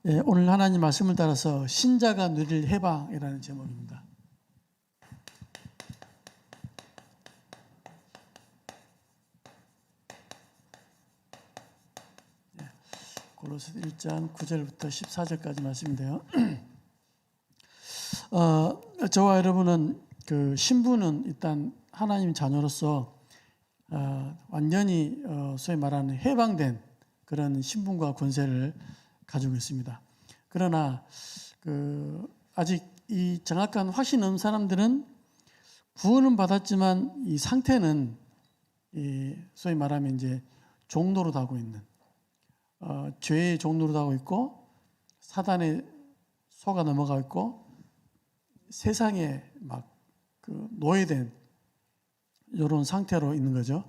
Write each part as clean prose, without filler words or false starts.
오늘 하나님 말씀을 따라서 신자가 누릴 해방이라는 제목입니다. 골로새 1장 9절부터 14절까지 말씀인데요. 저와 여러분은 그 신분은 일단 하나님 자녀로서 완전히 소위 말하는 해방된 그런 신분과 권세를 가지고 있습니다. 그러나 아직 이 정확한 확신 없는 사람들은 구원은 받았지만 이 상태는 소위 말하면 이제 종노릇 하고 있는 죄의 종노릇 하고 있고 사단의 속아 넘어가 있고 세상에 막 노예된 이런 상태로 있는 거죠.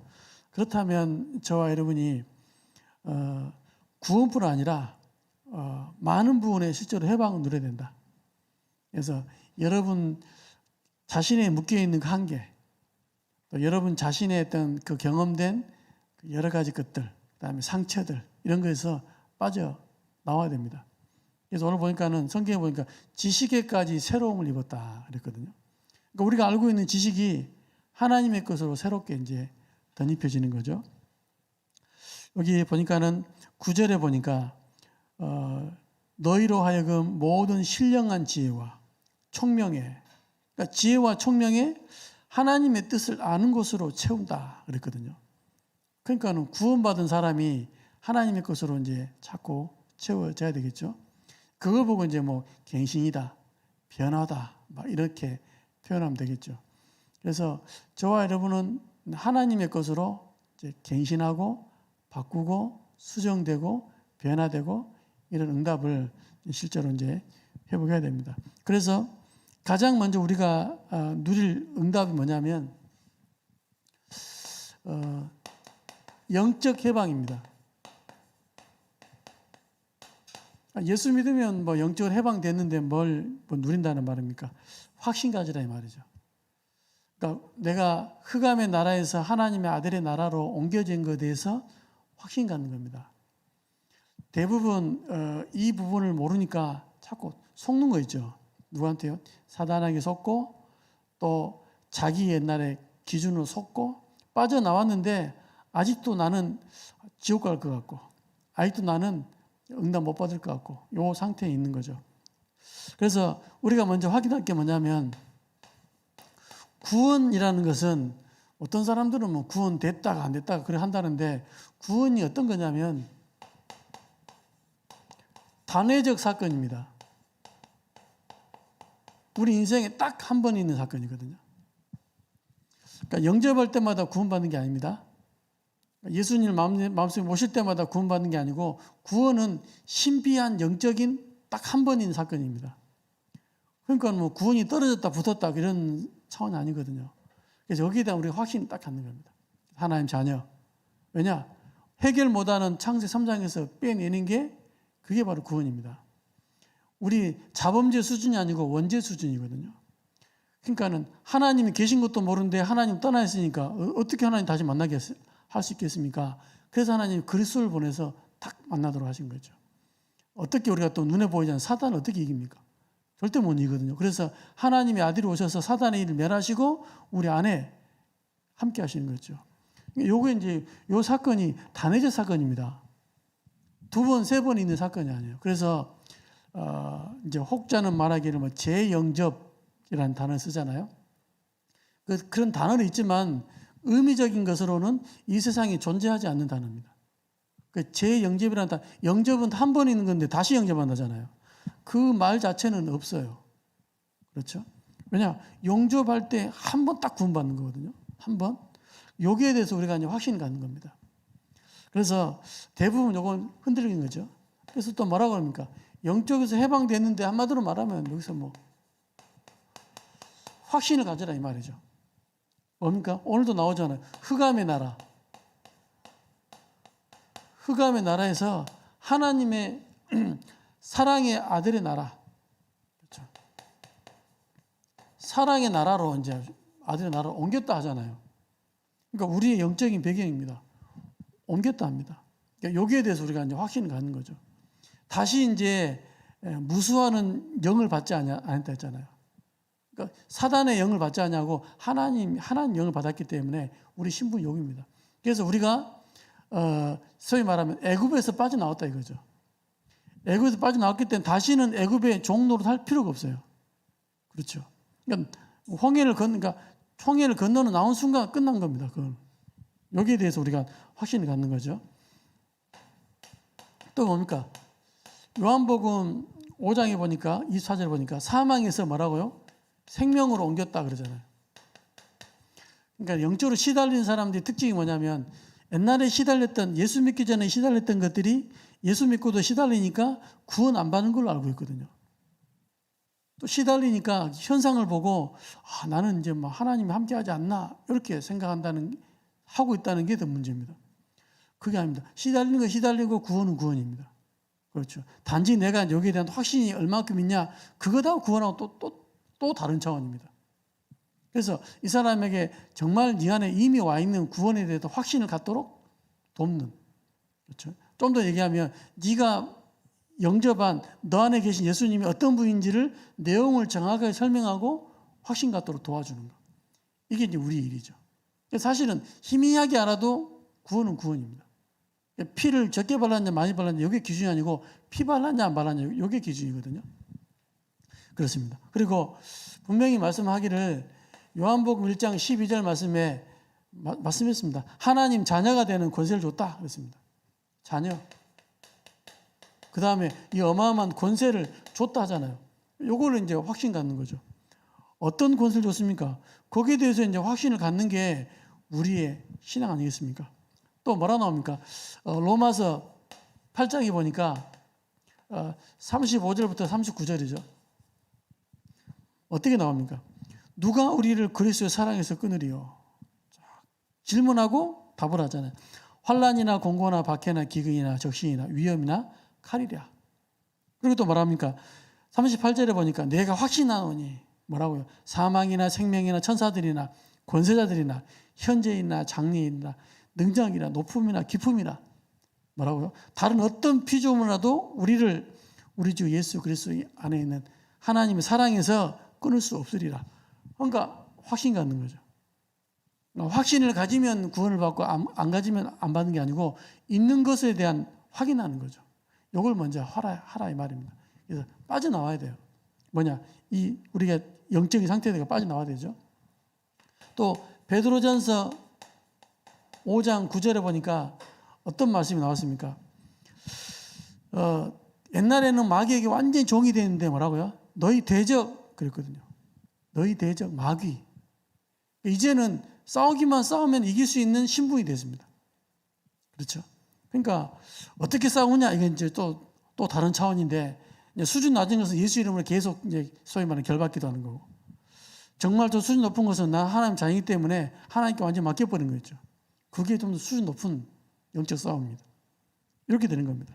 그렇다면 저와 여러분이 구원뿐 아니라 많은 부분에 실제로 해방을 누려야 된다. 그래서 여러분 자신에 묶여 있는 그 한계, 또 여러분 자신의 어떤 그 경험된 여러 가지 것들, 그다음에 상처들 이런 거에서 빠져 나와야 됩니다. 그래서 오늘 보니까는 성경에 보니까 지식에까지 새로움을 입었다 그랬거든요. 그러니까 우리가 알고 있는 지식이 하나님의 것으로 새롭게 이제 덧입혀지는 거죠. 여기 보니까는 9절에 보니까 너희로 하여금 모든 신령한 지혜와 총명에, 그러니까 지혜와 총명에 하나님의 뜻을 아는 것으로 채운다 그랬거든요. 그러니까는 구원받은 사람이 하나님의 것으로 이제 자꾸 채워져야 되겠죠. 그걸 보고 이제 뭐 갱신이다, 변화다, 막 이렇게 표현하면 되겠죠. 그래서 저와 여러분은 하나님의 것으로 이제 갱신하고 바꾸고 수정되고 변화되고 이런 응답을 실제로 이제 회복해야 됩니다. 그래서 가장 먼저 우리가 누릴 응답이 뭐냐면 영적 해방입니다. 예수 믿으면 뭐 영적으로 해방됐는데 뭘 누린다는 말입니까? 확신 가지라 이 말이죠. 그러니까 내가 흑암의 나라에서 하나님의 아들의 나라로 옮겨진 것에 대해서 확신 갖는 겁니다. 대부분 이 부분을 모르니까 자꾸 속는 거 있죠. 누구한테요? 사단에게 속고 또 자기 옛날에 기준으로 속고 빠져나왔는데 아직도 나는 지옥 갈 것 같고 아직도 나는 응답 못 받을 것 같고 이 상태에 있는 거죠. 그래서 우리가 먼저 확인할 게 뭐냐면 구원이라는 것은 어떤 사람들은 뭐 구원됐다가 안 됐다가 그래 한다는데 구원이 어떤 거냐면 단회적 사건입니다. 우리 인생에 딱 한 번 있는 사건이거든요. 그러니까 영접할 때마다 구원받는 게 아닙니다. 예수님을 마음속에 모실 때마다 구원받는 게 아니고 구원은 신비한 영적인 딱 한 번 있는 사건입니다. 그러니까 뭐 구원이 떨어졌다 붙었다 이런 차원이 아니거든요. 그래서 여기에 대한 우리가 확신을 딱 갖는 겁니다. 하나님 자녀. 왜냐? 해결 못하는 창세 3장에서 빼내는 게 그게 바로 구원입니다. 우리 자범죄 수준이 아니고 원죄 수준이거든요. 그러니까는 하나님이 계신 것도 모르는데 하나님 떠나 있으니까 어떻게 하나님 다시 만나게 할 수 있겠습니까? 그래서 하나님이 그리스도를 보내서 딱 만나도록 하신 거죠. 어떻게 우리가 또 눈에 보이지 않는 사단을 어떻게 이깁니까? 절대 못 이기거든요. 그래서 하나님의 아들이 오셔서 사단의 일을 멸하시고 우리 안에 함께 하시는 거죠. 요게 이제 요 사건이 단회적 사건입니다. 두 번, 세 번 있는 사건이 아니에요. 그래서 이제 혹자는 말하기를 뭐 재영접이라는 단어를 쓰잖아요. 그런 단어는 있지만 의미적인 것으로는 이 세상에 존재하지 않는 단어입니다. 재영접이라는 단어, 영접은 한 번 있는 건데 다시 영접한다잖아요. 그 말 자체는 없어요. 그렇죠? 왜냐? 영접할 때 한 번 딱 구원받는 거거든요. 한 번. 여기에 대해서 우리가 이제 확신을 갖는 겁니다. 그래서 대부분 이건 흔들리는 거죠. 그래서 또 뭐라고 합니까? 영적에서 해방됐는데 한마디로 말하면 여기서 뭐 확신을 가져라 이 말이죠. 뭡니까? 오늘도 나오잖아요. 흑암의 나라. 흑암의 나라에서 하나님의 사랑의 아들의 나라. 그렇죠. 사랑의 나라로 이제 아들의 나라로 옮겼다 하잖아요. 그러니까 우리의 영적인 배경입니다. 옮겼다 합니다. 그러니까 여기에 대해서 우리가 이제 확신을 갖는 거죠. 다시 이제 무수하는 영을 받지 않았다 했잖아요. 그러니까 사단의 영을 받지 않냐고 하나님 영을 받았기 때문에 우리 신분 용입니다. 그래서 우리가 소위 말하면 애굽에서 빠져나왔다 이거죠. 애굽에서 빠져나왔기 때문에 다시는 애굽의 종노릇 할 필요가 없어요. 그렇죠. 그러니까 홍해를 건너는 나온 순간 끝난 겁니다. 그건. 여기에 대해서 우리가 확신을 갖는 거죠. 또 뭡니까? 요한복음 5장에 보니까 24절에 보니까 사망에서 뭐라고요? 생명으로 옮겼다 그러잖아요. 그러니까 영적으로 시달린 사람들의 특징이 뭐냐면 옛날에 시달렸던 예수 믿기 전에 시달렸던 것들이 예수 믿고도 시달리니까 구원 안 받는 걸로 알고 있거든요. 또 시달리니까 현상을 보고 나는 이제 뭐 하나님이 함께하지 않나 이렇게 하고 있다는 게 더 문제입니다. 그게 아닙니다. 시달리는 건 시달리고 구원은 구원입니다. 그렇죠. 단지 내가 여기에 대한 확신이 얼마큼 있냐 그거다 구원하고 또 다른 차원입니다. 그래서 이 사람에게 정말 네 안에 이미 와 있는 구원에 대해서 확신을 갖도록 돕는. 그렇죠. 좀 더 얘기하면 네가 영접한 너 안에 계신 예수님이 어떤 분인지를 내용을 정확하게 설명하고 확신 갖도록 도와주는 것. 이게 이제 우리 일이죠. 사실은 희미하게 알아도 구원은 구원입니다. 피를 적게 발랐냐 많이 발랐냐 이게 기준이 아니고 피 발랐냐 안 발랐냐 이게 기준이거든요. 그렇습니다. 그리고 분명히 말씀하기를 요한복음 1장 12절 말씀에 말씀했습니다. 하나님 자녀가 되는 권세를 줬다 그랬습니다. 자녀. 그 다음에 이 어마어마한 권세를 줬다 하잖아요. 요거를 이제 확신 갖는 거죠. 어떤 권세를 줬습니까? 거기에 대해서 이제 확신을 갖는 게 우리의 신앙 아니겠습니까? 또 뭐라 나옵니까? 로마서 8장에 보니까 35절부터 39절이죠. 어떻게 나옵니까? 누가 우리를 그리스도의 사랑에서 끊으리요? 질문하고 답을 하잖아요. 환난이나 공고나 박해나 기근이나 적신이나 위험이나 칼이랴. 그리고 또 뭐랍니까? 38절에 보니까 내가 확신하노니 뭐라고요? 사망이나 생명이나 천사들이나 권세자들이나 현재이나 장래이나 능장이나 높음이나 깊음이나 뭐라고요? 다른 어떤 피조물이라도 우리 주 예수 그리스도 안에 있는 하나님의 사랑에서 끊을 수 없으리라. 그러니까 확신 갖는 거죠. 확신을 가지면 구원을 받고 안 가지면 안 받는 게 아니고 있는 것에 대한 확인하는 거죠. 이걸 먼저 하라 이 말입니다. 그래서 빠져나와야 돼요. 뭐냐? 우리가 영적인 상태가 빠져나와야 되죠. 또 베드로전서 5장 9절에 보니까 어떤 말씀이 나왔습니까? 옛날에는 마귀에게 완전히 종이 되는데 뭐라고요? 너희 대적 그랬거든요. 너희 대적 마귀. 이제는 싸우면 이길 수 있는 신분이 됐습니다. 그렇죠? 그러니까 어떻게 싸우냐 이게 이제 또 다른 차원인데 이제 수준 낮은 것은 예수 이름으로 계속 이제 소위 말하는 결받기도 하는 거고 정말 더 수준 높은 것은 나 하나님 자녀이기 때문에 하나님께 완전히 맡겨버린 거죠. 그게 좀 더 수준 높은 영적 싸움입니다. 이렇게 되는 겁니다.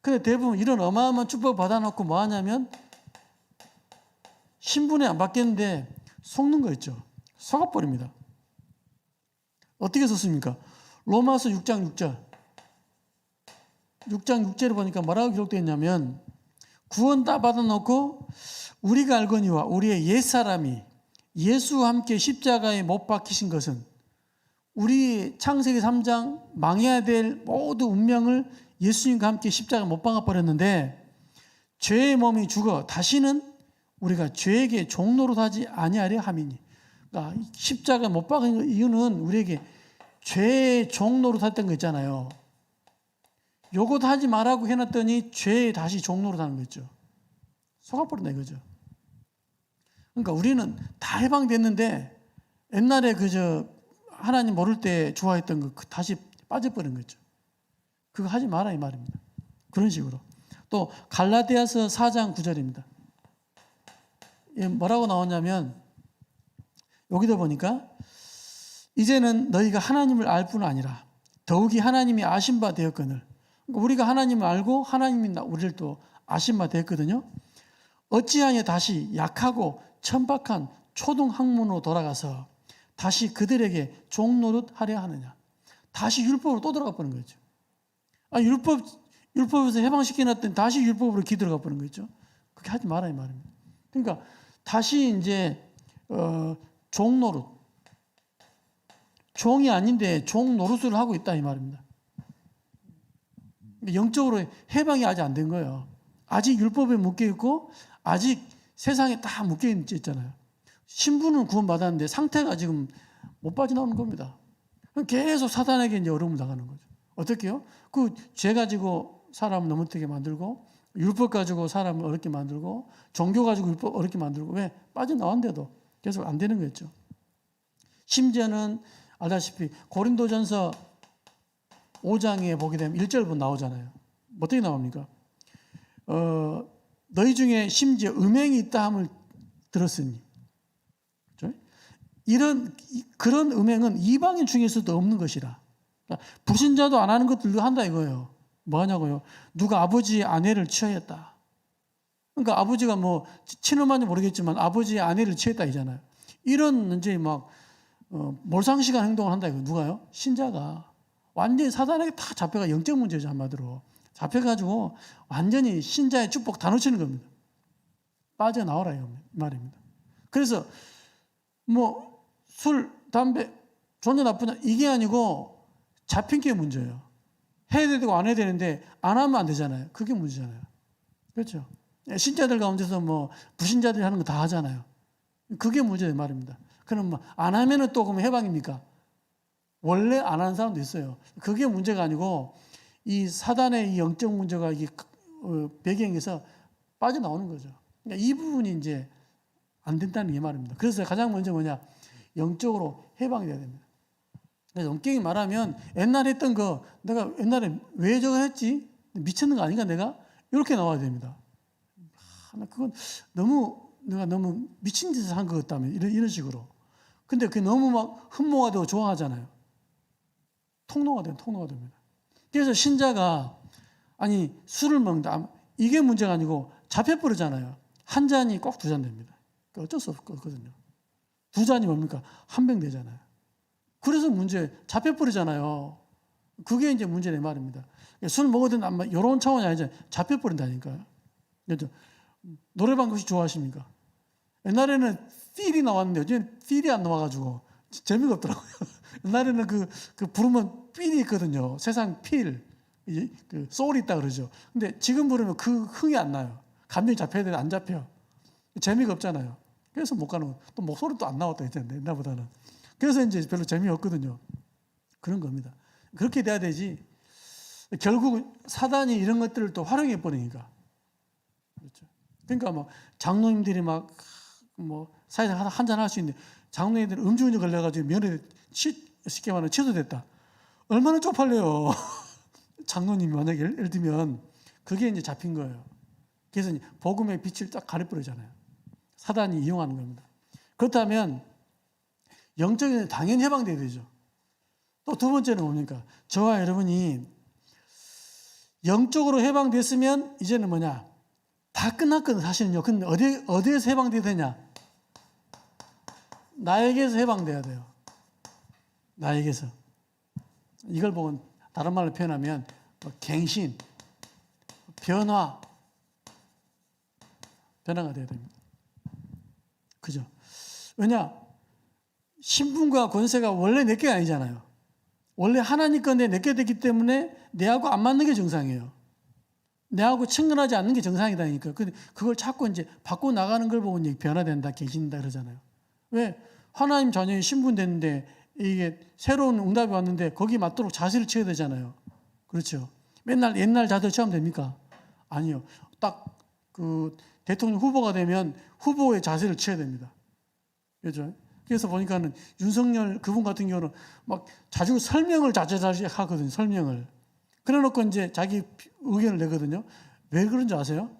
근데 대부분 이런 어마어마한 축복을 받아놓고 뭐 하냐면 신분에 안 받겠는데 속는 거 있죠. 속아버립니다. 어떻게 썼습니까? 로마서 6장 6절. 6장 6절에 보니까 뭐라고 기록되어 있냐면 구원 다 받아놓고 우리가 알거니와 우리의 옛사람이 예수와 함께 십자가에 못 박히신 것은 우리 창세기 3장 망해야 될 모든 운명을 예수님과 함께 십자가에 못 박아버렸는데 죄의 몸이 죽어 다시는 우리가 죄에게 종노릇하지 아니하려 함이니. 그러니까 십자가에 못 박은 이유는 우리에게 죄의 종노릇했던 거 있잖아요. 요것도 하지 말라고 해놨더니 죄에 다시 종노릇하는 거죠. 속아버린다 이거죠. 그러니까 우리는 다 해방됐는데 옛날에 하나님 모를 때 좋아했던 거 다시 빠져버린 거죠. 그거 하지 마라 이 말입니다. 그런 식으로. 또 갈라디아서 4장 9절입니다. 뭐라고 나오냐면 여기도 보니까 이제는 너희가 하나님을 알 뿐 아니라 더욱이 하나님이 아신 바 되었거늘. 그러니까 우리가 하나님을 알고 하나님이 우리를 또 아신 바 되었거든요. 어찌하여 다시 약하고 천박한 초등 학문으로 돌아가서 다시 그들에게 종노릇 하려 하느냐. 다시 율법으로 또 들어가 버린 거죠. 율법에서 해방시켜놨더니 다시 율법으로 기들어가 버린 거죠. 그렇게 하지 마라 이 말입니다. 그러니까 다시 이제 종 노릇, 종이 아닌데 종 노릇을 하고 있다 이 말입니다. 영적으로 해방이 아직 안 된 거예요. 아직 율법에 묶여 있고 아직 세상에 다 묶여 있잖아요. 신분은 구원받았는데 상태가 지금 못 빠져나오는 겁니다. 계속 사단에게 이제 어려움을 당하는 거죠. 어떻게요? 그 죄 가지고 사람을 넘어뜨게 만들고 율법 가지고 사람을 어렵게 만들고 종교 가지고 율법 어렵게 만들고 왜? 빠져나왔는데도 계속 안 되는 거였죠. 심지어는 알다시피 고린도전서 5장에 보게 되면 1절 나오잖아요. 어떻게 나옵니까? 너희 중에 심지어 음행이 있다 함을 들었으니 그런 음행은 이방인 중에서도 없는 것이라. 그러니까 불신자도 안 하는 것들도 한다 이거예요. 뭐 하냐고요? 누가 아버지의 아내를 취하였다. 그러니까 아버지가 뭐 친엄마인지 모르겠지만 아버지의 아내를 취했다 이잖아요. 이런 이제 막 몰상식한 행동을 한다 이거. 누가요? 신자가 완전히 사단에게 다 잡혀가. 영적 문제죠 한마디로. 잡혀가지고 완전히 신자의 축복 다 놓치는 겁니다. 빠져나오라 이 말입니다. 그래서 뭐 술, 담배 좋냐 나쁘냐 이게 아니고 잡힌 게 문제예요. 해야 되고 안 해야 되는데 안 하면 안 되잖아요. 그게 문제잖아요. 그렇죠? 신자들 가운데서 뭐 불신자들이 하는 거 다 하잖아요. 그게 문제의 말입니다. 그럼 뭐 안 하면은 또 그러면 해방입니까? 원래 안 하는 사람도 있어요. 그게 문제가 아니고 이 사단의 이 영적 문제가 이게 배경에서 빠져나오는 거죠. 그러니까 이 부분이 이제 안 된다는 게 말입니다. 그래서 가장 먼저 뭐냐? 영적으로 해방이 돼야 됩니다. 그래서 엄격히 말하면 옛날에 했던 거 내가 옛날에 왜 저거 했지? 미쳤는 거 아닌가 내가? 이렇게 나와야 됩니다. 그건 내가 너무 미친 짓을 한 것 같다면 이런 식으로. 근데 그게 너무 막 흠모가 되고 좋아하잖아요. 통로가 됩니다. 그래서 신자가 아니 술을 먹는다. 이게 문제가 아니고 잡혀버리잖아요. 한 잔이 꼭 두 잔 됩니다. 어쩔 수 없거든요. 두 잔이 뭡니까? 한 병 되잖아요. 그래서 문제 잡혀버리잖아요. 그게 이제 문제네 말입니다. 술 먹어든 이런 차원이 아니죠. 잡혀버린다니까요. 그렇죠? 노래방 혹시 좋아하십니까? 옛날에는 필이 나왔는데 요즘 필이 안 나와가지고 재미가 없더라고요. 옛날에는 그 부르면 필이 있거든요. 세상 필, 그 소울이 있다 그러죠. 근데 지금 부르면 그 흥이 안 나요. 감정이 잡혀야 되는데 안 잡혀. 재미가 없잖아요. 그래서 못 가는 거. 또 목소리도 안 나왔다 했잖아요. 옛날보다는. 그래서 이제 별로 재미없거든요. 그런 겁니다. 그렇게 돼야 되지. 결국 사단이 이런 것들을 또 활용해 버리니까. 그렇죠. 그러니까 뭐 장로님들이 막 뭐 사회에서 한잔 할 수 있는데 장로님들은 음주운전 걸려가지고 면회 쉽게 말하면 취소됐다. 얼마나 쪽팔려요. 장로님이 만약에 예를 들면 그게 이제 잡힌 거예요. 그래서 복음의 빛을 딱 가려버리잖아요. 사단이 이용하는 겁니다. 그렇다면 영적인 당연히 해방돼야 되죠. 또 두 번째는 뭡니까? 저와 여러분이 영적으로 해방됐으면 이제는 뭐냐? 다 끝났거든 사실은요. 근데 어디에서 해방돼야 되냐? 나에게서 해방돼야 돼요. 나에게서. 이걸 보고 다른 말로 표현하면 갱신, 변화가 돼야 됩니다. 그죠? 왜냐? 신분과 권세가 원래 내게 아니잖아요. 원래 하나님 건데 내게 됐기 때문에 내하고 안 맞는 게 정상이에요. 내하고 친근하지 않는 게 정상이다니까. 근데 그걸 자꾸 이제 바꿔 나가는 걸 보고 이제 변화된다, 갱신된다 그러잖아요. 왜? 하나님 자녀의 신분 됐는데 이게 새로운 응답이 왔는데 거기 맞도록 자세를 취해야 되잖아요. 그렇죠? 맨날 옛날 자세처럼 됩니까? 아니요. 딱 그 대통령 후보가 되면 후보의 자세를 취해야 됩니다. 그렇죠? 그래서 보니까는 윤석열 그분 같은 경우는 막 자주 설명을 자주 하거든요. 설명을. 그래 놓고 이제 자기 의견을 내거든요. 왜 그런지 아세요?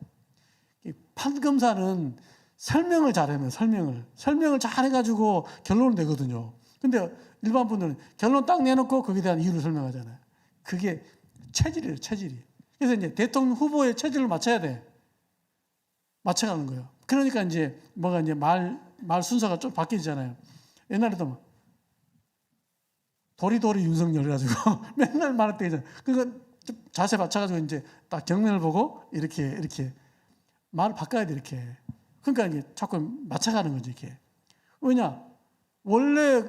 판검사는 설명을 잘하면 설명을 잘 해가지고 결론을 내거든요. 근데 일반 분들은 결론 딱 내놓고 거기에 대한 이유를 설명하잖아요. 그게 체질이에요, 체질이. 그래서 이제 대통령 후보의 체질을 맞춰야 돼. 맞춰가는 거예요. 그러니까 이제 뭐가 이제 말 순서가 좀 바뀌잖아요. 옛날에도 막 도리도리 윤석열 해가지고 맨날 말할 때잖아요. 그거 자세 맞춰가지고 이제 딱 정면을 보고 이렇게 말을 바꿔야 돼, 이렇게. 그러니까 이제 자꾸 맞춰가는 거죠, 이렇게. 왜냐? 원래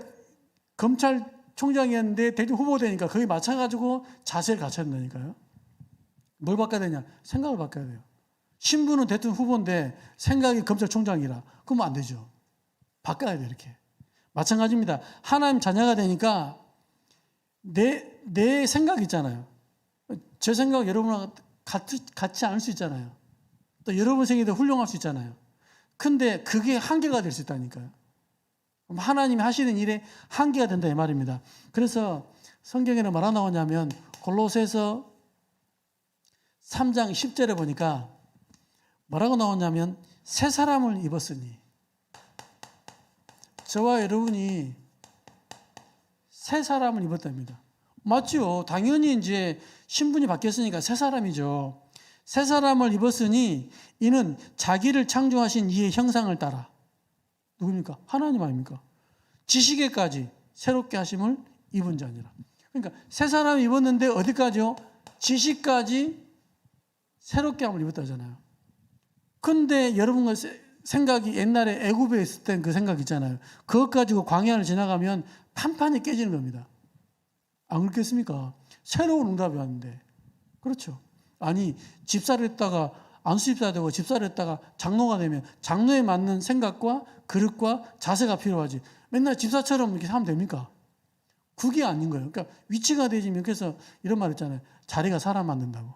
검찰총장이었는데 대통령 후보 되니까 거기 맞춰가지고 자세를 갖춰야 된다니까요. 뭘 바꿔야 되냐? 생각을 바꿔야 돼요. 신분은 대통령 후보인데 생각이 검찰총장이라. 그러면 안 되죠. 바꿔야 돼, 이렇게. 마찬가지입니다. 하나님 자녀가 되니까 내 생각 있잖아요. 제 생각 여러분하고 같지 않을 수 있잖아요. 또 여러분 생각이 더 훌륭할 수 있잖아요. 근데 그게 한계가 될 수 있다니까요. 하나님이 하시는 일에 한계가 된다 이 말입니다. 그래서 성경에는 뭐라 나오냐면 골로새서 3장 10절에 보니까 뭐라고 나오냐면 새 사람을 입었으니, 저와 여러분이 새 사람을 입었답니다. 맞죠? 당연히 이제 신분이 바뀌었으니까 새 사람이죠. 새 사람을 입었으니 이는 자기를 창조하신 이의 형상을 따라. 누굽니까? 하나님 아닙니까? 지식에까지 새롭게 하심을 입은 자니라. 그러니까 새 사람을 입었는데 어디까지요? 지식까지 새롭게 함을 입었다잖아요. 근데 여러분과 생각이 옛날에 애굽에 있을 땐 그 생각 있잖아요. 그것 가지고 광야를 지나가면 판판이 깨지는 겁니다. 안 그렇겠습니까? 새로운 응답이 왔는데. 그렇죠. 아니, 집사를 했다가 안수집사 되고 집사를 했다가 장로가 되면 장로에 맞는 생각과 그릇과 자세가 필요하지. 맨날 집사처럼 이렇게 하면 됩니까? 그게 아닌 거예요. 그러니까 위치가 되지면, 그래서 이런 말 있잖아요. 자리가 사람 만든다고.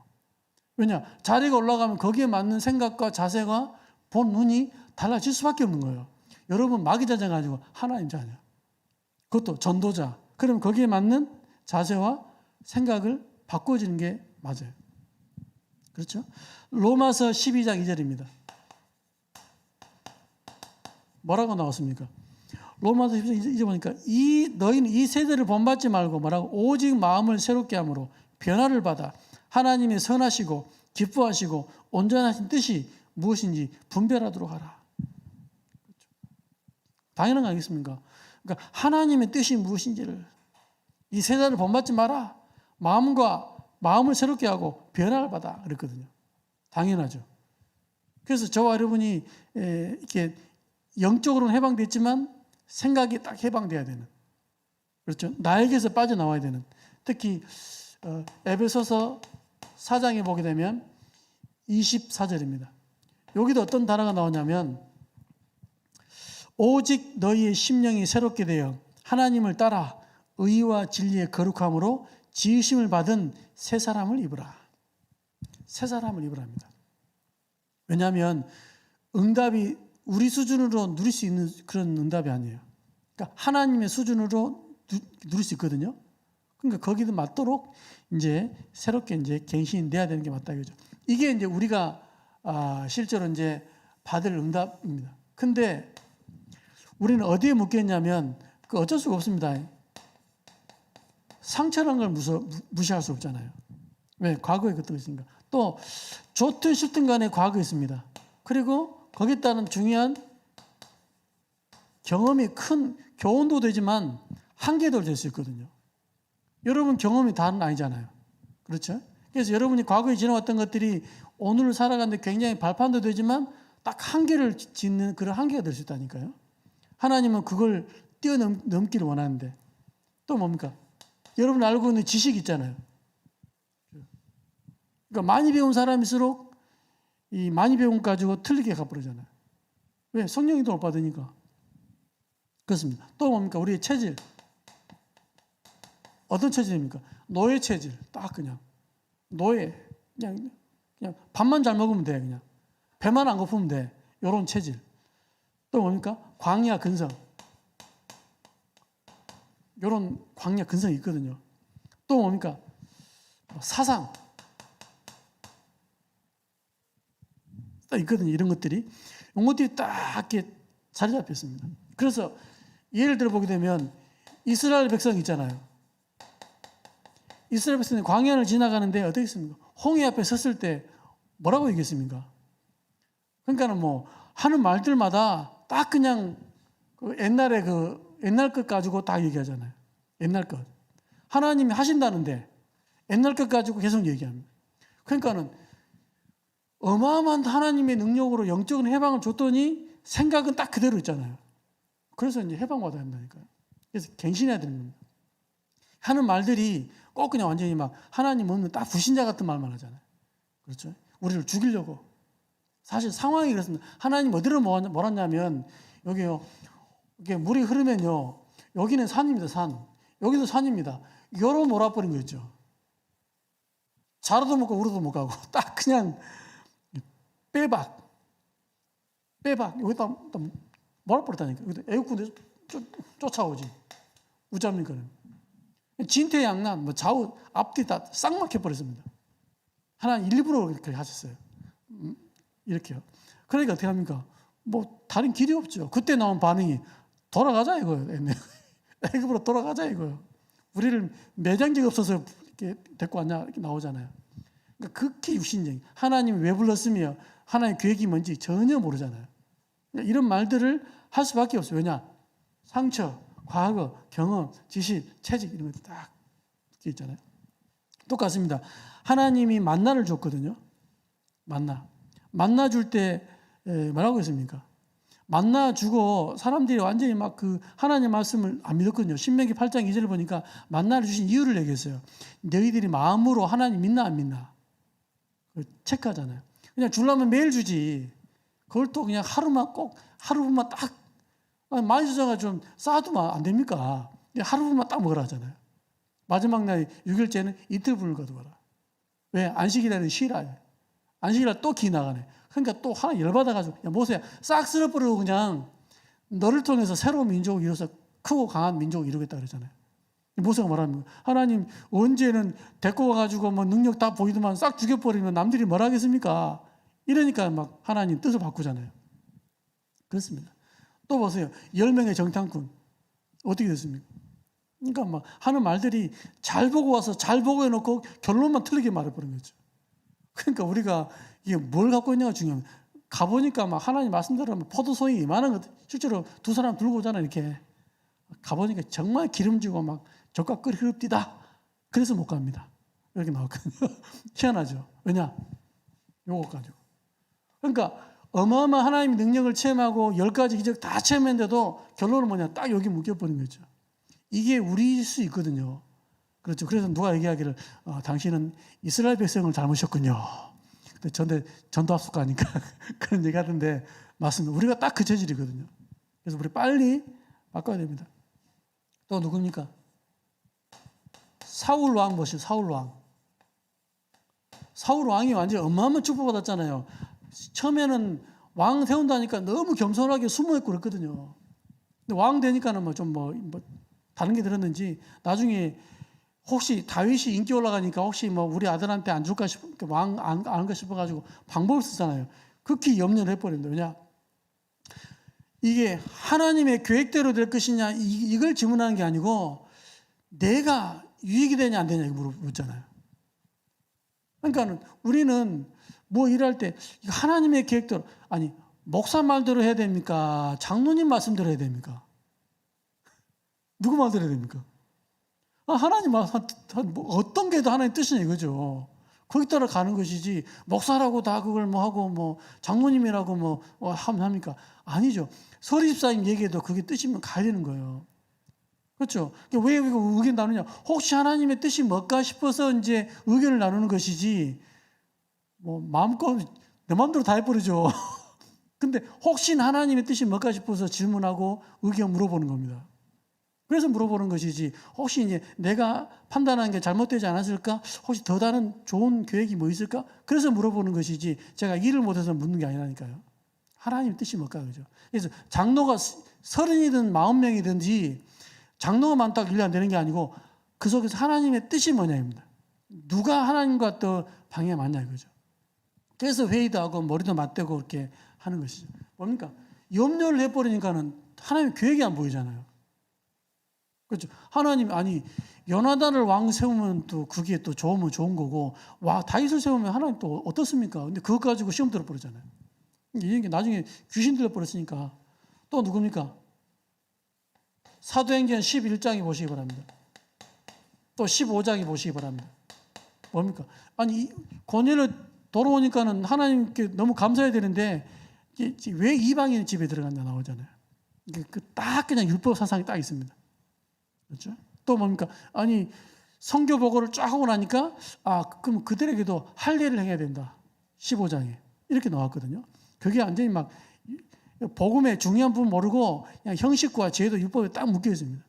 왜냐? 자리가 올라가면 거기에 맞는 생각과 자세가 본 눈이 달라질 수밖에 없는 거예요. 여러분 마귀자녀 가지고 하나님 자녀. 그것도 전도자. 그럼 거기에 맞는 자세와 생각을 바꿔주는 게 맞아요. 그렇죠? 로마서 12장 2절입니다. 뭐라고 나왔습니까? 로마서 12장 2절 보니까 너희는 이 세대를 본받지 말고 뭐라고? 오직 마음을 새롭게 함으로 변화를 받아 하나님의 선하시고 기뻐하시고 온전하신 뜻이 무엇인지 분별하도록 하라. 그렇죠? 당연한 거 아니겠습니까? 그러니까 하나님의 뜻이 무엇인지를, 이 세대를 본받지 마라. 마음을 새롭게 하고 변화를 받아. 그랬거든요. 당연하죠. 그래서 저와 여러분이 이렇게 영적으로는 해방됐지만 생각이 딱 해방돼야 되는, 그렇죠? 나에게서 빠져나와야 되는. 특히 에베소서 4장에 보게 되면 24절입니다. 여기도 어떤 단어가 나오냐면 오직 너희의 심령이 새롭게 되어 하나님을 따라 의와 진리의 거룩함으로 지으심을 받은 새 사람을 입으라. 새 사람을 입으랍니다. 왜냐하면 응답이 우리 수준으로 누릴 수 있는 그런 응답이 아니에요. 그러니까 하나님의 수준으로 누릴 수 있거든요. 그러니까 거기도 맞도록 이제 새롭게 이제 갱신이 돼야 되는 게 맞다 이거죠. 이게 이제 우리가 실제로 이제 받을 응답입니다. 근데 우리는 어디에 묶였냐면 그 어쩔 수가 없습니다. 상처라는 걸 무시할 수 없잖아요. 왜? 과거에 그것도 있으니까. 또 좋든 싫든 간에 과거에 있습니다. 그리고 거기에 따른 중요한 경험이 큰 교훈도 되지만 한계도 될 수 있거든요. 여러분 경험이 다는 아니잖아요. 그렇죠? 그래서 여러분이 과거에 지나왔던 것들이 오늘 살아가는데 굉장히 발판도 되지만 딱 한계를 짓는 그런 한계가 될 수 있다니까요. 하나님은 그걸 뛰어넘기를 원하는데 또 뭡니까? 여러분 알고 있는 지식이 있잖아요. 그러니까 많이 배운 사람일수록 이 많이 배운 거 가지고 틀리게 가버리잖아요. 왜? 성령이 도움 받으니까. 그렇습니다. 또 뭡니까? 우리의 체질. 어떤 체질입니까? 노예 체질. 딱 그냥. 노예. 그냥 밥만 잘 먹으면 돼. 그냥. 배만 안 고프면 돼. 이런 체질. 또 뭡니까? 광야 근성. 이런 광야 근성이 있거든요. 또 뭡니까? 사상. 딱 있거든요. 이런 것들이. 이런 것들이 딱 이렇게 자리 잡혔습니다. 그래서 예를 들어 보게 되면 이스라엘 백성 있잖아요. 이스라엘 백성이 광야를 지나가는데 어떻게 있습니까? 홍해 앞에 섰을 때 뭐라고 얘기했습니까? 그러니까는 뭐 하는 말들마다 딱 그냥 옛날 것 가지고 딱 얘기하잖아요. 옛날 것. 하나님이 하신다는데 옛날 것 가지고 계속 얘기합니다. 그러니까는 어마어마한 하나님의 능력으로 영적인 해방을 줬더니 생각은 딱 그대로 있잖아요. 그래서 이제 해방받아야 한다니까요. 그래서 갱신해야 되는 겁니다. 하는 말들이 꼭 그냥 완전히 막 하나님 없는 딱 불신자 같은 말만 하잖아요. 그렇죠? 우리를 죽이려고. 사실 상황이 그렇습니다. 하나님 어디로 몰았냐면 여기요. 이게 물이 흐르면요. 여기는 산입니다. 산. 여기도 산입니다. 여로 몰아버린 거 있죠. 자로도 못 가고 우로도 못 가고 딱 그냥 빼박. 여기다 몰아버렸다니까. 애국군대 쫓아오지. 우자입니까는. 진퇴양난, 뭐 좌우, 앞뒤 다 싹 막혀버렸습니다. 하나님 일부러 그렇게 하셨어요. 이렇게요. 그러니까 어떻게 합니까? 뭐 다른 길이 없죠. 그때 나온 반응이 돌아가자 이거예요. 애굽으로 돌아가자 이거예요. 우리를 매장지가 없어서 이렇게 데리고 왔냐 이렇게 나오잖아요. 그러니까 극히 육신적인 하나님이 왜 불렀으며 하나님의 계획이 뭔지 전혀 모르잖아요. 그러니까 이런 말들을 할 수밖에 없어요. 왜냐? 상처, 과거, 경험, 지식, 채직 이런 것들 딱 있잖아요. 똑같습니다. 하나님이 만나를 줬거든요. 만나 줄 때 뭐라고 했습니까? 만나 주고 사람들이 완전히 막 그 하나님 말씀을 안 믿었거든요. 신명기 8장 2절을 보니까 만나를 주신 이유를 얘기했어요. 너희들이 마음으로 하나님 믿나 안 믿나? 체크하잖아요. 그냥 주려면 매일 주지. 그걸 또 그냥 하루만 딱 많이 주자가 좀 쌓아두면 안 됩니까? 하루만 딱 먹으라 하잖아요. 마지막 날 6일째는 이틀 분을 거두어라. 왜? 안식일에는 쉬라. 안식일날 또 기 나가네. 그러니까 또 하나 열받아가지고 야 모세야 싹 쓸어버리고 그냥 너를 통해서 새로운 민족을 이뤄서 크고 강한 민족을 이루겠다 그러잖아요. 모세가 말합니다. 하나님 언제는 데리고 가가지고 뭐 능력 다 보이더만 싹 죽여버리면 남들이 뭘 하겠습니까? 이러니까 막 하나님 뜻을 바꾸잖아요. 그렇습니다. 또 보세요. 10명의 정탐꾼 어떻게 됐습니까? 그러니까 막 하는 말들이 잘 보고 와서 잘 보고 해놓고 결론만 틀리게 말해버린 거죠. 그러니까 우리가 이게 뭘 갖고 있냐가 중요합니다. 가보니까 막 하나님 말씀대로 포도송이 이만한 것 실제로 두 사람 들고 오잖아요. 이렇게 가보니까 정말 기름지고 막 젖과 끓이 흐릅디다. 그래서 못 갑니다. 이렇게 나왔거든요. 희한하죠. 왜냐? 요거 가지고. 그러니까 어마어마한 하나님의 능력을 체험하고 10가지 기적 다 체험했는데도 결론은 뭐냐? 딱 여기 묶여버린 거죠. 이게 우리일 수 있거든요. 그렇죠. 그래서 누가 얘기하기를 당신은 이스라엘 백성을 닮으셨군요. 근데 전도합숙가니까 그런 얘기 하던데 맞습니다. 우리가 딱 그 체질이거든요. 그래서 우리 빨리 바꿔야 됩니다. 또 누굽니까? 사울 왕 보시죠. 사울 왕. 사울 왕이 완전히 어마어마한 축복받았잖아요. 처음에는 왕 세운다니까 너무 겸손하게 숨어있고 그랬거든요. 근데 왕 되니까는 뭐 다른 게 들었는지 나중에 혹시 다윗이 인기 올라가니까 혹시 뭐 우리 아들한테 안 줄까 싶어 왕 안 할까 싶어가지고 방법을 쓰잖아요. 극히 염려를 해버린다. 왜냐? 이게 하나님의 계획대로 될 것이냐 이걸 질문하는 게 아니고 내가 유익이 되냐 안 되냐 이거 묻잖아요. 그러니까 우리는 뭐 일할 때 하나님의 계획대로 아니 목사 말대로 해야 됩니까? 장로님 말씀대로 해야 됩니까? 누구 말대로 해야 됩니까? 하나님 어떤 게 더 하나님 뜻이냐 이거죠. 거기 따라 가는 것이지 목사라고 다 그걸 뭐 하고 뭐 장로님이라고 뭐 하면 합니까? 아니죠. 서리집사님 얘기해도 그게 뜻이면 가야 되는 거예요. 그렇죠. 왜 의견 나누냐? 혹시 하나님의 뜻이 뭘까 싶어서 이제 의견을 나누는 것이지 뭐 마음껏 내 마음대로 다 해버리죠. 근데 혹시 하나님의 뜻이 뭘까 싶어서 질문하고 의견 물어보는 겁니다. 그래서 물어보는 것이지 혹시 이제 내가 판단한 게 잘못되지 않았을까? 혹시 더 다른 좋은 계획이 뭐 있을까? 그래서 물어보는 것이지 제가 일을 못해서 묻는 게 아니라니까요. 하나님의 뜻이 뭘까? 그죠? 그래서 장로가 30이든 40명이든지 장로가 많다고 일이 안 되는 게 아니고 그 속에서 하나님의 뜻이 뭐냐입니다. 누가 하나님과 또 방향이 맞냐 이거죠. 그래서 회의도 하고 머리도 맞대고 그렇게 하는 것이죠. 뭡니까? 염려를 해버리니까는 하나님의 계획이 안 보이잖아요. 그렇죠. 하나님 아니 요나단을 왕 세우면 또 그게 또 좋으면 좋은 거고 와 다윗을 세우면 하나님 또 어떻습니까? 근데 그것 가지고 시험 들어버리잖아요. 이런 게 나중에 귀신 들어버렸으니까 또 누굽니까? 사도행전 11장에 보시기 바랍니다. 또 15장에 보시기 바랍니다. 뭡니까? 아니 고넬을 돌아오니까는 하나님께 너무 감사해야 되는데 왜 이방인 집에 들어갔나 나오잖아요. 딱 그냥 율법 사상이 딱 있습니다. 그렇죠? 또 뭡니까? 아니 성교 보고를 쫙 하고 나니까 그럼 그들에게도 할례를 행해야 된다. 15장에 이렇게 나왔거든요. 그게 완전히 막 복음의 중요한 부분 모르고 그냥 형식과 제도 율법에 딱 묶여 있습니다.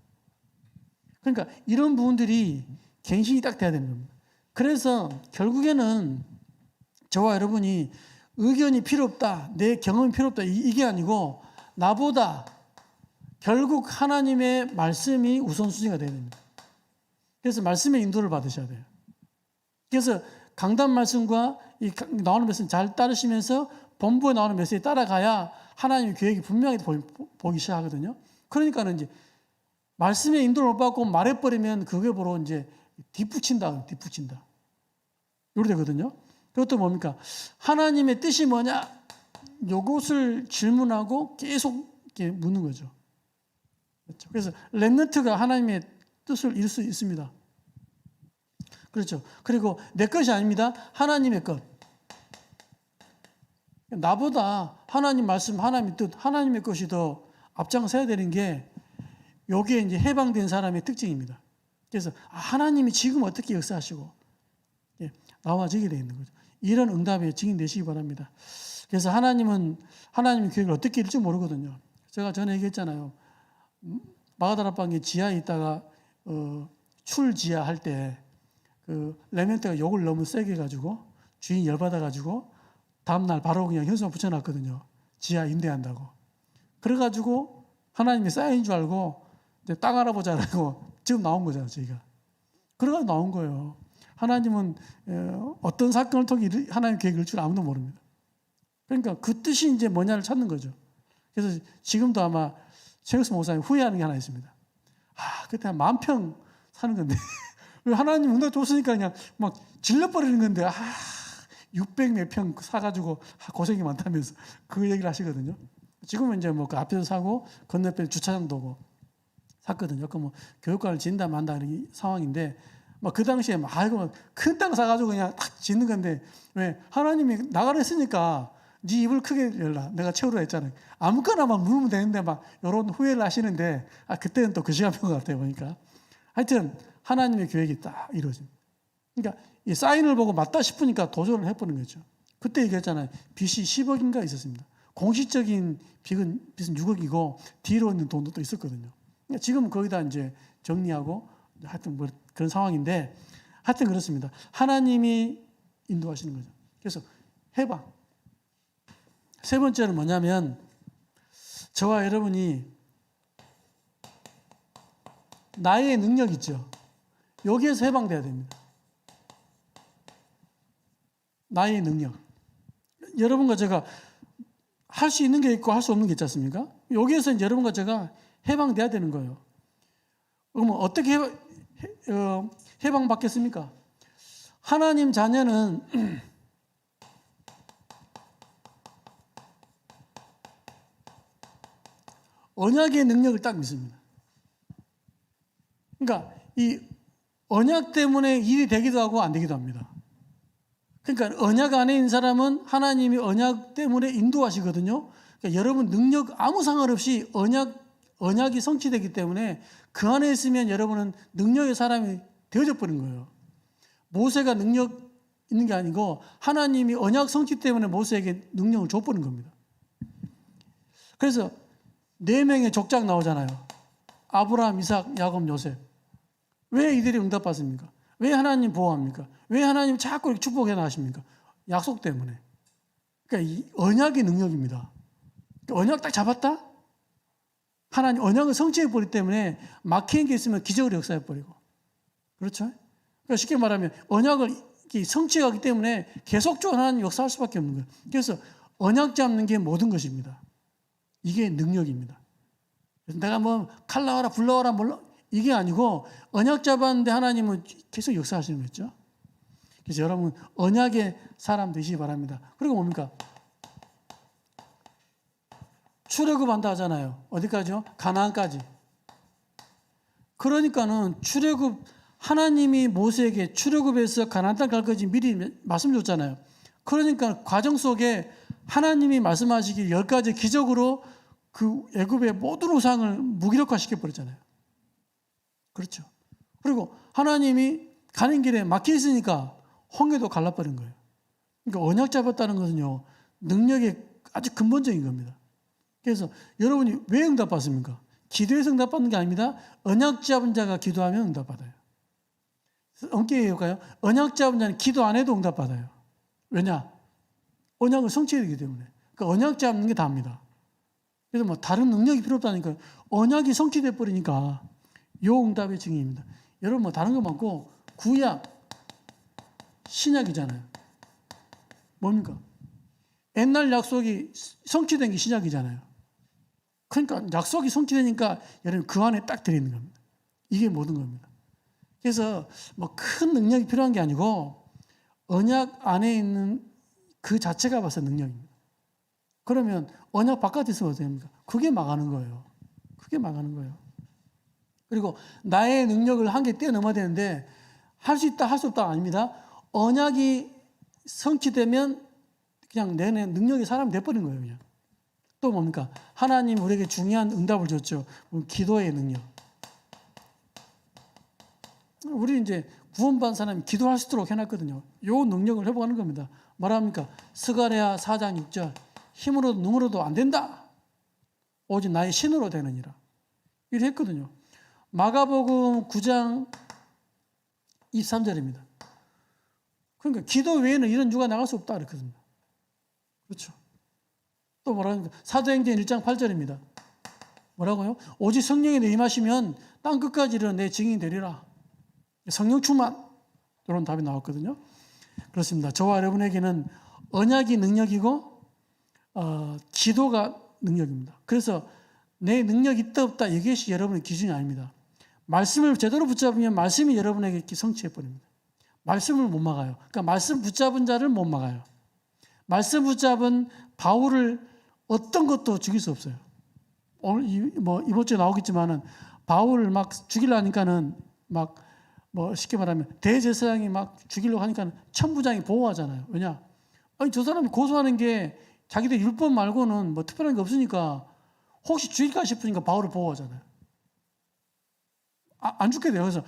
그러니까 이런 부분들이 갱신이 딱 돼야 되는 겁니다. 그래서 결국에는 저와 여러분이 의견이 필요 없다, 내 경험이 필요 없다 이게 아니고 나보다 결국 하나님의 말씀이 우선순위가 돼야 됩니다. 그래서 말씀의 인도를 받으셔야 돼요. 그래서 강단 말씀과 이 나오는 메시지 잘 따르시면서 본부에 나오는 메시지 따라가야 하나님의 계획이 분명히 보기 시작하거든요. 그러니까는 이제 말씀의 인도를 못 받고 말해버리면 그게 바로 이제 뒷북친다. 이렇게 되거든요. 그것도 뭡니까? 하나님의 뜻이 뭐냐? 요것을 질문하고 계속 이렇게 묻는 거죠. 그렇죠? 그래서 렘넌트가 하나님의 뜻을 이룰 수 있습니다. 그렇죠. 그리고 내 것이 아닙니다. 하나님의 것. 나보다 하나님 말씀, 하나님의 뜻, 하나님의 것이 더 앞장서야 되는 게 요게 이제 해방된 사람의 특징입니다. 그래서 하나님이 지금 어떻게 역사하시고 나와지게 되어 있는 거죠. 이런 응답에 증인되시기 바랍니다. 그래서 하나님의 계획을 어떻게 이룰지 모르거든요. 제가 전에 얘기했잖아요. 마가다락방에 지하에 있다가 출지하 할 때 그 레멘트가 욕을 너무 세게 해가지고 주인이 열받아가지고 다음날 바로 그냥 현수막 붙여놨거든요. 지하 임대한다고. 그래가지고 하나님이 사인인 줄 알고 땅 알아보자라고 지금 나온 거잖아요. 저희가. 그래가지고 나온 거예요. 하나님은 어떤 사건을 통해 하나님 계획을 줄 아무도 모릅니다. 그러니까 그 뜻이 이제 뭐냐를 찾는 거죠. 그래서 지금도 아마 최혁수 목사님 후회하는 게 하나 있습니다. 그때 한 10,000평 사는 건데 하나님 응답 줬으니까 그냥 막 질러버리는 건데 600 몇 평 사가지고 고생이 많다면서 그 얘기를 하시거든요. 지금은 이제 뭐 그 앞에서 사고 건너편에 주차장도 오고 샀거든요. 그 뭐 교육관을 짓는다 만다 이런 상황인데 막 그 당시에 막 큰 땅 사가지고 그냥 딱 짓는 건데 왜 하나님이 나가라 했으니까 네 입을 크게 열라 내가 채우라 했잖아요. 아무거나만 물으면 되는데 막 이런 후회를 하시는데 그때는 또 그 시간인 것 같아요 보니까. 하여튼 하나님의 계획이 딱 이루어집니다. 그러니까 이 사인을 보고 맞다 싶으니까 도전을 해보는 거죠. 그때 얘기했잖아요. 빚이 10억인가 있었습니다. 공식적인 빚은 6억이고 뒤로 있는 돈도 또 있었거든요. 그러니까 지금 거기다 이제 정리하고 하여튼 뭐 그런 상황인데 하여튼 그렇습니다. 하나님이 인도하시는 거죠. 그래서 해방. 세 번째는 뭐냐면 저와 여러분이 나의 능력 있죠. 여기에서 해방돼야 됩니다. 나의 능력. 여러분과 제가 할 수 있는 게 있고 할 수 없는 게 있지 않습니까? 여기에서 이제 여러분과 제가 해방돼야 되는 거예요. 그러면 어떻게 해방받겠습니까? 하나님 자녀는 언약의 능력을 딱 믿습니다. 그러니까 이 언약 때문에 일이 되기도 하고 안 되기도 합니다. 그러니까 언약 안에 있는 사람은 하나님이 언약 때문에 인도하시거든요. 그러니까 여러분 능력 아무 상관없이 언약이 성취되기 때문에 그 안에 있으면 여러분은 능력의 사람이 되어져 버린 거예요. 모세가 능력 있는 게 아니고 하나님이 언약 성취 때문에 모세에게 능력을 줘버린 겁니다. 그래서 4명의 족장 나오잖아요. 아브라함, 이삭, 야곱, 요셉. 왜 이들이 응답받습니까? 왜 하나님 보호합니까? 왜 하나님 자꾸 이렇게 축복해 나가십니까? 약속 때문에. 그러니까 이 언약의 능력입니다. 언약 딱 잡았다? 하나님 언약을 성취해 버리기 때문에 막히는 게 있으면 기적을 역사해 버리고. 그렇죠? 그러니까 쉽게 말하면 언약을 성취하기 때문에 계속적으로 하나님 역사할 수밖에 없는 거예요. 그래서 언약 잡는 게 모든 것입니다. 이게 능력입니다. 내가 뭐 칼 나와라 불 나와라 몰라 이게 아니고 언약 잡았는데 하나님은 계속 역사하시는 거죠. 그래서 여러분 언약의 사람 되시기 바랍니다. 그리고 뭡니까? 출애굽한다 하잖아요. 어디까지요? 가나안까지. 그러니까는 출애굽 하나님이 모세에게 출애굽해서 가나안 땅 갈 것이 미리 말씀 줬잖아요. 그러니까 과정 속에 하나님이 말씀하시기 10가지 기적으로 그 애굽의 모든 우상을 무기력화시켜 버렸잖아요. 그렇죠. 그리고 하나님이 가는 길에 막혀 있으니까 홍해도 갈라버린 거예요. 그러니까 언약 잡았다는 것은요, 능력의 아주 근본적인 겁니다. 그래서 여러분이 왜 응답받습니까? 기도해서 응답받는 게 아닙니다. 언약 잡은 자가 기도하면 응답받아요. 엄게 해볼까요? 언약 잡은 자는 기도 안 해도 응답받아요. 왜냐? 언약을 성취해야 되기 때문에. 그러니까 언약 잡는 게 다입니다. 그래서 뭐 다른 능력이 필요 없다니까. 언약이 성취돼 버리니까 요 응답의 증인입니다. 여러분 뭐 다른 거 많고 구약, 신약이잖아요. 뭡니까? 옛날 약속이 성취된 게 신약이잖아요. 그러니까 약속이 성취되니까 여러분 그 안에 딱 들어있는 겁니다. 이게 모든 겁니다. 그래서 뭐 큰 능력이 필요한 게 아니고 언약 안에 있는 그 자체가 벌써 능력입니다. 그러면 언약 바깥에 있으면 어떻게 됩니까? 그게 망하는 거예요. 그게 망하는 거예요. 그리고 나의 능력을 한계 뛰어넘어야 되는데 할 수 있다 할 수 없다 아닙니다. 언약이 성취되면 그냥 내 능력이 사람이 돼버린 거예요. 그냥. 또 뭡니까? 하나님 우리에게 중요한 응답을 줬죠. 기도의 능력. 우리 이제 구원받은 사람이 기도할 수 있도록 해놨거든요. 요 능력을 회복하는 겁니다. 뭐랍니까? 스가랴 4장 6절. 힘으로도 능으로도 안 된다. 오직 나의 신으로 되느니라. 이렇게 했거든요. 마가복음 9장 23절입니다. 그러니까 기도 외에는 이런 유가 나갈 수 없다. 그랬거든요. 그렇죠. 또 뭐라고 사도행전 1장 8절입니다. 뭐라고요? 오직 성령이 내 임하시면 땅 끝까지 이르러 내 증인이 되리라. 성령 충만. 이런 답이 나왔거든요. 그렇습니다. 저와 여러분에게는 언약이 능력이고 기도가 능력입니다. 그래서 내 능력이 있다 없다 이것이 여러분의 기준이 아닙니다. 말씀을 제대로 붙잡으면 말씀이 여러분에게 성취해 버립니다. 말씀을 못 막아요. 그러니까 말씀 붙잡은 자를 못 막아요. 말씀 붙잡은 바울을 어떤 것도 죽일 수 없어요. 오늘 이번 주에 나오겠지만은 바울을 막 죽이려니까는 막 쉽게 말하면 대제사장이 막 죽이려고 하니까 천부장이 보호하잖아요. 왜냐? 아니 저 사람이 고소하는 게 자기들 율법 말고는 뭐 특별한 게 없으니까 혹시 죽일까 싶으니까 바울을 보호하잖아요. 안 죽게 돼요. 그래서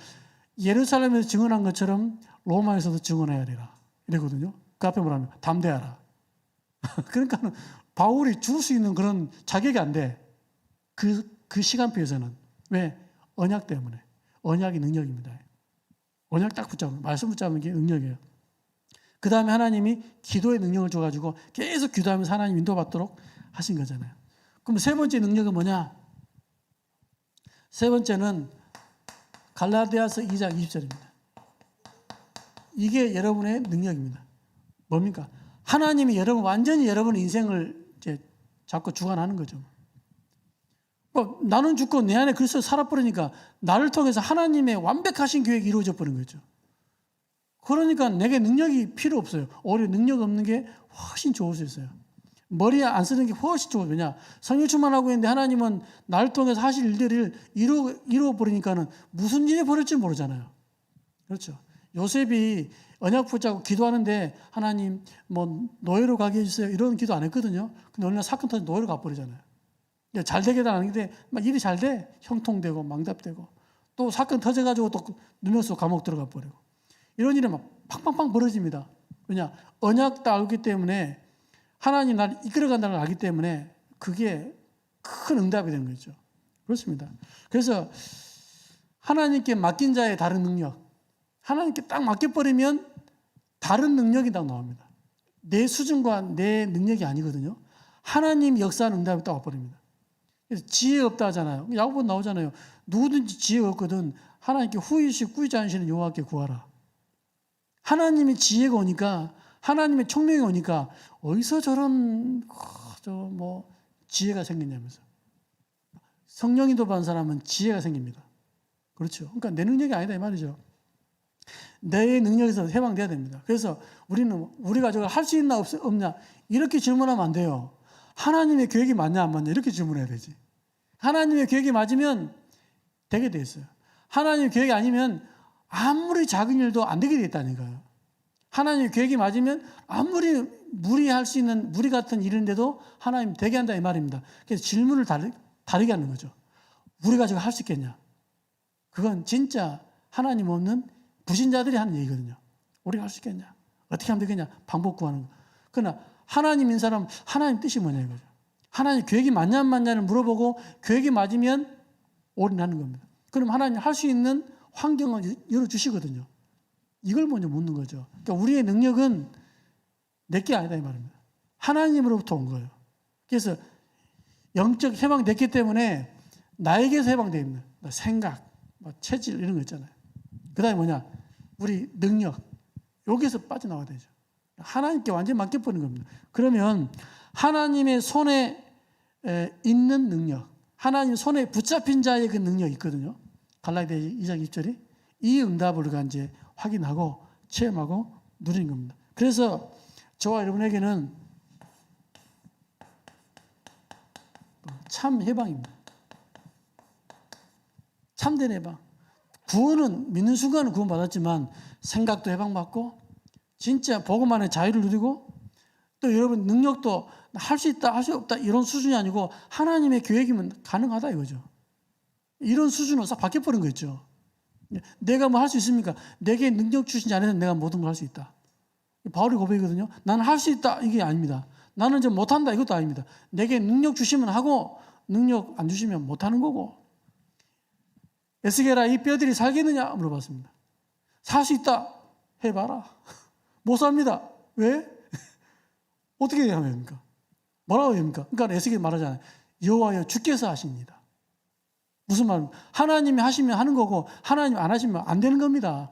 예루살렘에서 증언한 것처럼 로마에서도 증언해야 되라 이러거든요. 그 앞에 뭐라면 담대하라. 그러니까 바울이 죽을 수 있는 그런 자격이 안 돼. 그 시간표에서는. 왜? 언약 때문에. 언약이 능력입니다. 언약 딱 붙잡으면, 말씀 붙잡는 게 능력이에요. 그 다음에 하나님이 기도의 능력을 줘가지고 계속 기도하면서 하나님 인도받도록 하신 거잖아요. 그럼 세 번째 능력은 뭐냐? 세 번째는 갈라디아서 2장 20절입니다. 이게 여러분의 능력입니다. 뭡니까? 하나님이 완전히 여러분의 인생을 이제 잡고 주관하는 거죠. 나는 죽고 내 안에 그리스도 살아버리니까 나를 통해서 하나님의 완벽하신 계획이 이루어져 버린 거죠. 그러니까 내게 능력이 필요 없어요. 오히려 능력 없는 게 훨씬 좋을 수 있어요. 머리에 안 쓰는 게 훨씬 좋아요. 왜냐? 성령 충만하고 있는데 하나님은 나를 통해서 하실 일들을 이루어 버리니까는 무슨 일이 벌어질지 모르잖아요. 그렇죠. 요셉이 언약 붙잡고 기도하는데 하나님 노예로 가게 해주세요. 이런 기도 안 했거든요. 근데 어느 날 사건 터져 노예로 가버리잖아요. 잘 되게 다는데 막 일이 잘 돼. 형통되고 망답되고 또 사건 터져가지고 또 누명 속 감옥 들어가 버리고 이런 일이 막 팡팡팡 벌어집니다. 왜냐? 언약 다 알기 때문에 하나님 나를 이끌어간다는 걸 알기 때문에 그게 큰 응답이 되는 거죠. 그렇습니다. 그래서 하나님께 맡긴 자의 다른 능력, 하나님께 딱 맡겨버리면 다른 능력이 딱 나옵니다. 내 수준과 내 능력이 아니거든요. 하나님 역사하는 응답이 딱 와버립니다. 그래서 지혜 없다 하잖아요. 야고보 나오잖아요. 누구든지 지혜가 없거든 하나님께 후이시 꾸이지 않으시는 여호와께 구하라. 하나님의 지혜가 오니까 하나님의 총명이 오니까 어디서 저런 지혜가 생기냐면서. 성령이 도받은 사람은 지혜가 생깁니다. 그렇죠. 그러니까 내 능력이 아니다 이 말이죠. 내 능력에서 해방돼야 됩니다. 그래서 우리가 저걸 할 수 있나 없냐 이렇게 질문하면 안 돼요. 하나님의 계획이 맞냐 안 맞냐 이렇게 질문해야 되지. 하나님의 계획이 맞으면 되게 돼 있어요. 하나님의 계획이 아니면 아무리 작은 일도 안 되게 돼 있다니까요. 하나님의 계획이 맞으면 아무리 무리할 수 있는 무리 같은 일인데도 하나님 되게 한다 이 말입니다. 그래서 질문을 다르게 하는 거죠. 우리가 저거 할 수 있겠냐? 그건 진짜 하나님 없는 불신자들이 하는 얘기거든요. 우리가 할 수 있겠냐? 어떻게 하면 되겠냐? 방법 구하는 거. 그러나 하나님인 사람 하나님 뜻이 뭐냐 이거죠. 하나님 계획이 맞냐 안 맞냐를 물어보고 계획이 맞으면 올인하는 겁니다. 그럼 하나님 할 수 있는 환경을 열어주시거든요. 이걸 먼저 묻는 거죠. 그러니까 우리의 능력은 내게 아니다 이 말입니다. 하나님으로부터 온 거예요. 그래서 영적 해방됐기 때문에 나에게서 해방되어 있는 생각, 체질 이런 거 있잖아요. 그 다음에 뭐냐? 우리 능력. 여기서 빠져나와야 되죠. 하나님께 완전히 맡겨버리는 겁니다. 그러면 하나님의 손에 있는 능력, 하나님 손에 붙잡힌 자의 그 능력이 있거든요. 갈라디아 2장 2절이 이 응답을 우리가 이제 확인하고 체험하고 누리는 겁니다. 그래서 저와 여러분에게는 참 해방입니다. 참된 해방. 구원은 믿는 순간은 구원받았지만 생각도 해방받고 진짜 복음 안에 자유를 누리고 또 여러분 능력도 할 수 있다 할 수 없다 이런 수준이 아니고 하나님의 계획이면 가능하다 이거죠. 이런 수준으로 싹 바뀌어버린 거 있죠. 내가 뭐 할 수 있습니까? 내게 능력 주신 자는 내가 모든 걸 할 수 있다. 바울의 고백이거든요. 나는 할 수 있다 이게 아닙니다. 나는 좀 못한다 이것도 아닙니다. 내게 능력 주시면 하고 능력 안 주시면 못하는 거고. 에스겔아 이 뼈들이 살겠느냐 물어봤습니다. 살 수 있다 해봐라. 못 삽니다. 왜? 어떻게 해야 합니까? 뭐라고 합니까? 그러니까 에스겔이 말하잖아요. 여호와여 주께서 하십니다. 무슨 말입니까? 하나님이 하시면 하는 거고 하나님 안 하시면 안 되는 겁니다.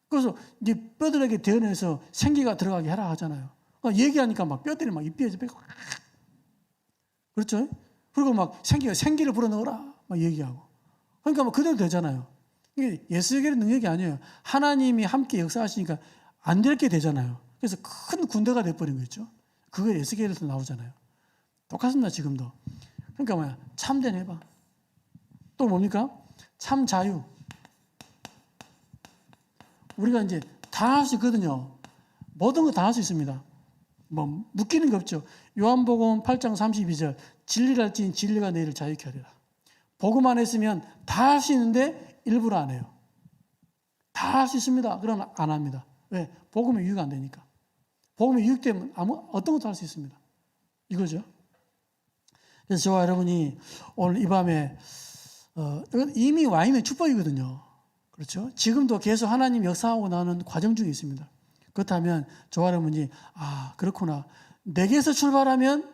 그래서 이제 뼈들에게 대언해서 생기가 들어가게 해라 하잖아요. 그러니까 얘기하니까 막 뼈들이 막 입에서 빼고 그렇죠? 그리고 막 생기를 불어넣어라 막 얘기하고 그러니까 뭐 그대로 되잖아요. 이게 에스겔의 능력이 아니에요. 하나님이 함께 역사하시니까 안 될 게 되잖아요. 그래서 큰 군대가 돼버린 거죠. 그게 에스겔에서 나오잖아요. 똑같습니다 지금도. 그러니까 뭐야 참된 해방. 또 뭡니까? 참 자유. 우리가 이제 다 할 수 있거든요. 모든 거 다 할 수 있습니다. 뭐 묶이는 게 없죠. 요한복음 8장 32절 진리를 알지니 진리가 너희를 자유케 하리라. 복음 안에 있으면 다 할 수 있는데 일부러 안 해요. 다 할 수 있습니다. 그러나 안 합니다. 왜? 복음에 유익 안 되니까. 복음에 유익되면 어떤 것도 할 수 있습니다. 이거죠. 그래서 저와 여러분이 오늘 이 밤에 이미 와 있는 축복이거든요. 그렇죠? 지금도 계속 하나님 역사하고 나오는 과정 중에 있습니다. 그렇다면 저와 여러분이 그렇구나. 내게서 출발하면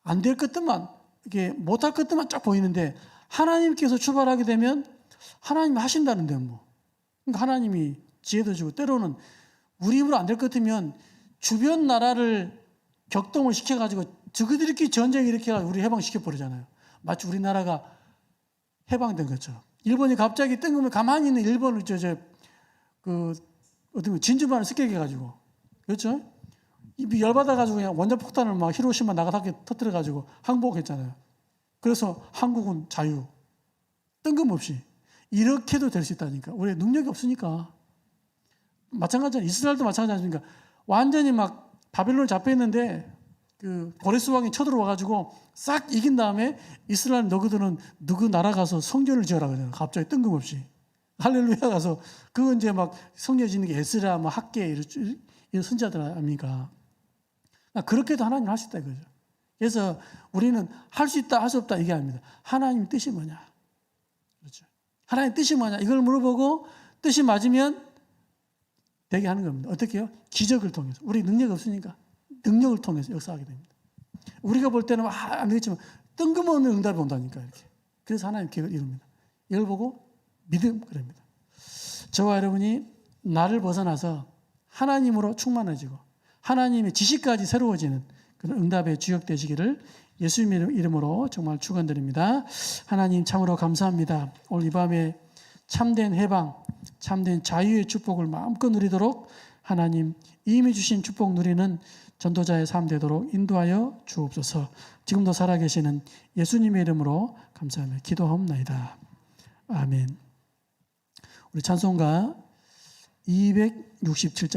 안 될 것들만 이게 못할 것들만 쫙 보이는데 하나님께서 출발하게 되면 하나님이 하신다는데 뭐. 그러니까 하나님이 지혜도 주고 때로는 우리 힘으로 안 될 것 같으면 주변 나라를 격동을 시켜가지고 저그들끼리 전쟁 일으켜가지고 우리 해방시켜 버리잖아요. 마치 우리나라가 해방된 것처럼. 일본이 갑자기 뜬금없이 가만히 있는 일본을 어떻게 진주만을 습격해가지고 그렇죠? 열받아가지고 그냥 원자폭탄을 막 히로시마 나가사키 터뜨려가지고 항복했잖아요. 그래서 한국은 자유. 뜬금없이 이렇게도 될 수 있다니까. 우리 능력이 없으니까. 마찬가지잖아요. 이스라엘도 마찬가지 아닙니까? 완전히 막 바벨론에 잡혀 있는데 그 고레스 왕이 쳐들어와가지고 싹 이긴 다음에 이스라엘 너희들은 누구 나라 가서 성전을 지어라 그러잖아요. 갑자기 뜬금없이 할렐루야 가서 그거 이제 막 성전 짓는 게 에스라, 뭐 학계 이런 선지자들 아닙니까? 그렇게도 하나님 할 수 있다 이거죠. 그래서 우리는 할 수 있다 할 수 없다 이게 아닙니다. 하나님 뜻이 뭐냐? 그렇죠. 하나님 뜻이 뭐냐? 이걸 물어보고 뜻이 맞으면 되게 하는 겁니다. 어떻게 해요? 기적을 통해서. 우리 능력이 없으니까 능력을 통해서 역사하게 됩니다. 우리가 볼 때는 안 되겠지만 뜬금없는 응답이 온다니까 이렇게. 그래서 하나님 계획을 이룹니다. 이걸 보고 믿음 그럽니다. 저와 여러분이 나를 벗어나서 하나님으로 충만해지고 하나님의 지식까지 새로워지는 그런 응답의 주역 되시기를 예수님의 이름으로 정말 축원드립니다. 하나님 참으로 감사합니다. 오늘 이 밤에 참된 해방, 참된 자유의 축복을 마음껏 누리도록 하나님 이미 주신 축복 누리는 전도자의 삶 되도록 인도하여 주옵소서. 지금도 살아계시는 예수님의 이름으로 감사하며 기도하옵나이다. 아멘. 우리 찬송가 267장